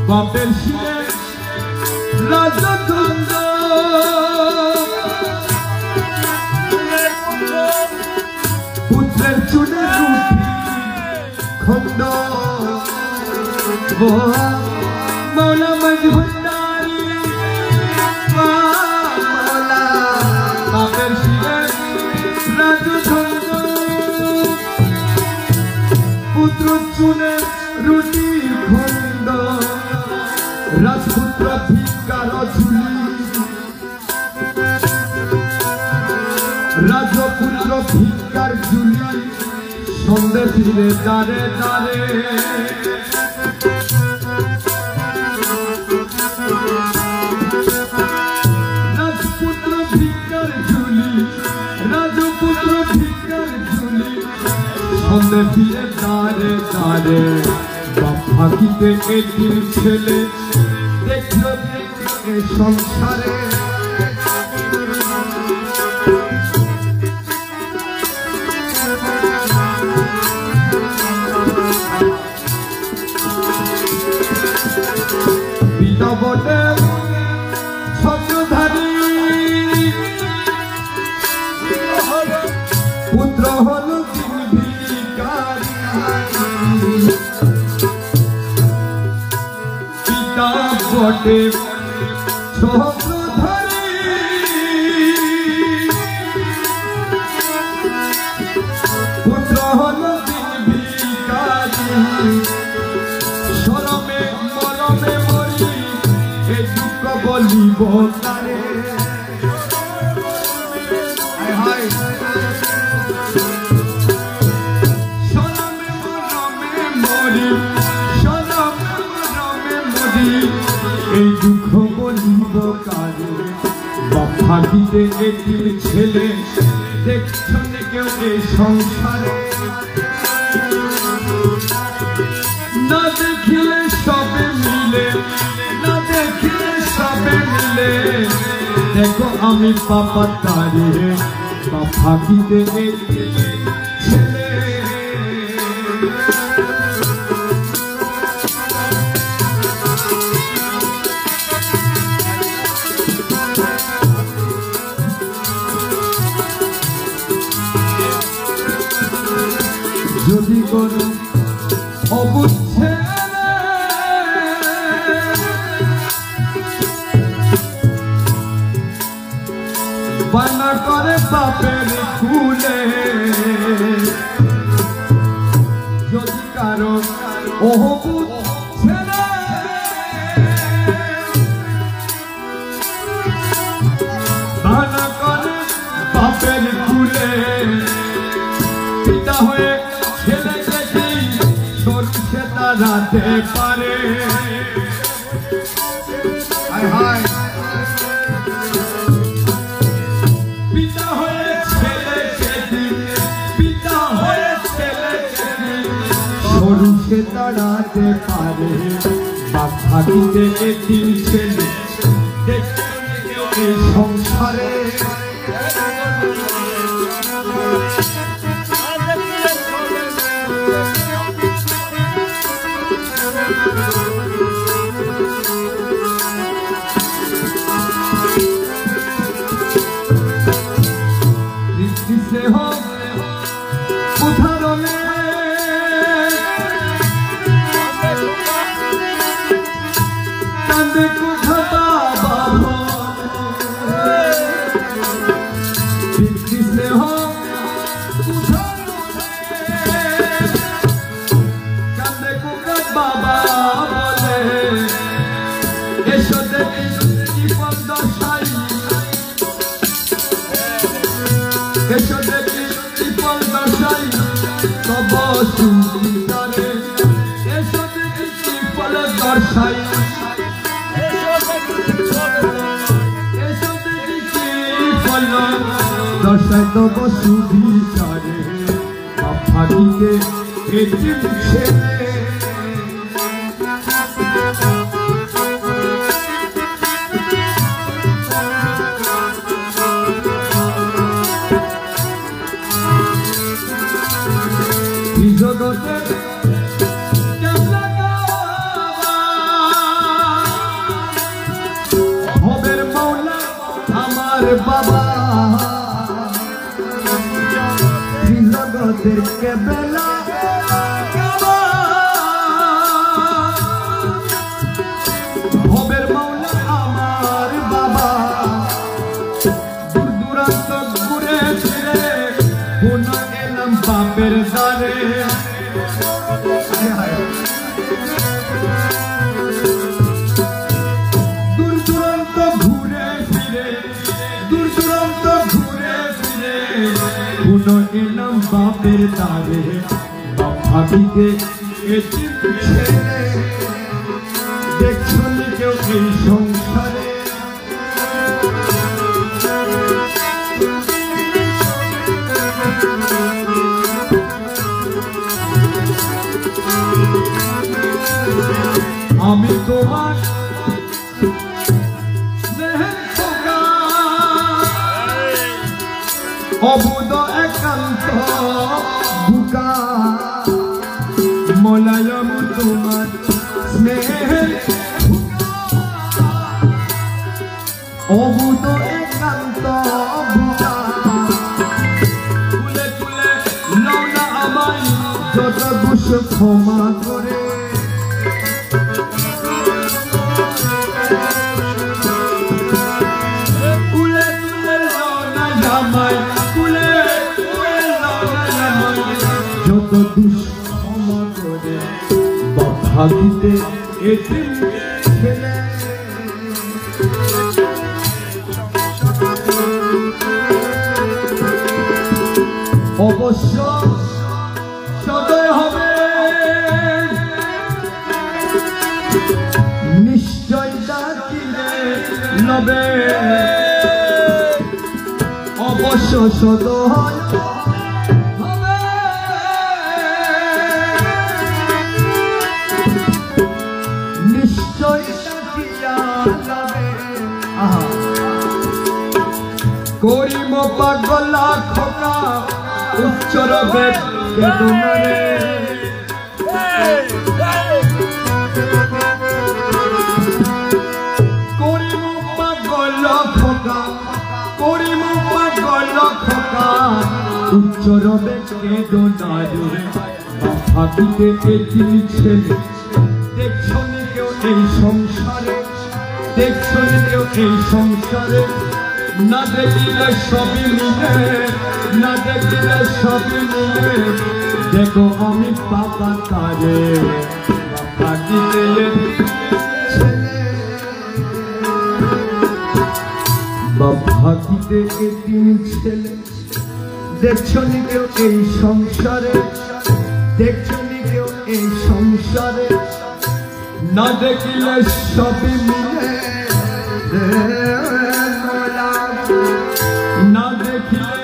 বাপের শিরে রাজখন্ড পুত্রের চুলে রুটি খন্ড মৌলা মজভুন্ডারি মৌলা বাপের শিরে রাজখন্ড পুত্র চুলে রুটি খন্ড রাজপুত্র ভিক্ষার ঝুলি রাজপুত্র ভিক্ষার ঝুলি সন্ধ্যে ফিরে দাঁড়ে দাঁড়ে রাজপুত্র ভিক্ষার ঝুলি রাজপুত্র ভিক্ষার ঝুলি সন্ধ্যে ফিরে দাঁড়ে দাঁড়ে ভাগিতে এতিম ছেলে দেখলো এ সংসারে পিতা বটে ছত্রধারী পুত্র হল ভিখারী পিতা বটে ছত্রধারী পুত্র হল ভিখারী শরমে মরমে মরি এ দুঃখ বলিব তারে শরমে মরমে মরি শরমে মরমে মরি এই দুঃখ বলিব কারে ভাগিতে এতিম ছেলে দেখছো না কেউ এই সংসারে না দেখিলে সবে মিলে না দেখিলে সবে মিলে দেখো আমি পাপা তারে বা ভাগিতে এতিম ছেলে যদি কোনো অবুঝে বানা করে বাপের কুলে যদি কারো অবুঝে বানা করে বাপের কুলে পিতা হয়ে ছেলে দেখি সরষে দাঁড়াতে পারে পিতা হয়ে ছেলে দেখি পিতা হয়ে ছেলে দেখি সরষে দাঁড়াতে পারে বা ভাগিতে এতিম ছেলে দেখতে এই সংসারে কান্দে কোথা বাবা পিতৃ স্নেহ কান্দে কোথা বাবা বলে এসো দেখি কি পদ সাই এসো দেখি কি পদ সাই তব সুন্দরে এসো দেখি কি পদ সাই দর্শায় তব সুবিচারে ফাটিকে এটিম ছেলে জগতে হবের মৌলা আমার বাবা জগতের কেবেলা হবের মৌলা আমার বাবা দূর দূরান্ত ঘুরে ফিরে পুনঃ এলাম বাপের দ্বারে দূর দূরান্ত ঘুরে ফিরে দূর দূরান্ত ঘুরে ফিরে পুনঃ এলাম বাপের দ্বারে ভাবিতে এটিম ছেলে দেখছো নি কেউ এই সংসারে আমি তোমার অবুধ একান্ত বুকা মলায়ম তোমার স্নেহের অবুধ একান্ত বুকা তুলে তুলে নাও না আমায় যত দোষ ক্ষমা করে যত দুঃক্ষমা করে ভাবিতে এটিম ছেলে অবশ্য সদয় হবে নিশ্চয় ডাকিলে লবে অবশ্য সদয় করিম পাগলা খোকা উচ্চর বেদনারে করিম পাগল খোকা করিম পাগল খোকা উচ্চর বেদনারে ভাবিতে এটিম ছেলে দেখছো নি কেউ এই সংসারে দেখছো নি কেউ এই সংসারে না দেখিলে সবই মিলে না দেখিলে সবই মিলে দেখো আমি পাপা তারে পাপা দিতে বাবা দিতে এটিম ছেলে দেখছো নি কেউ এই সংসারে দেখছো নি কেউ এই সংসারে না দেখিলে সবই মিলে না দেখিলে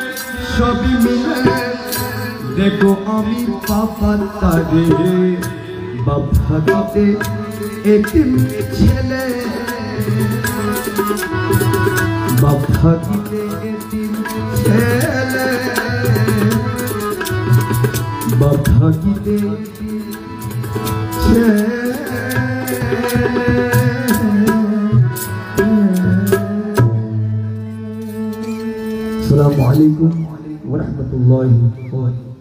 সবই মিলে দেখো আমি পাপা তারে বাবা দিতে এটিম ছেলে বাবা দিতে এটিম ছেলে বাবা দিতে এটিম ছেলে Assalamualaikum warahmatullahi wabarakatuh.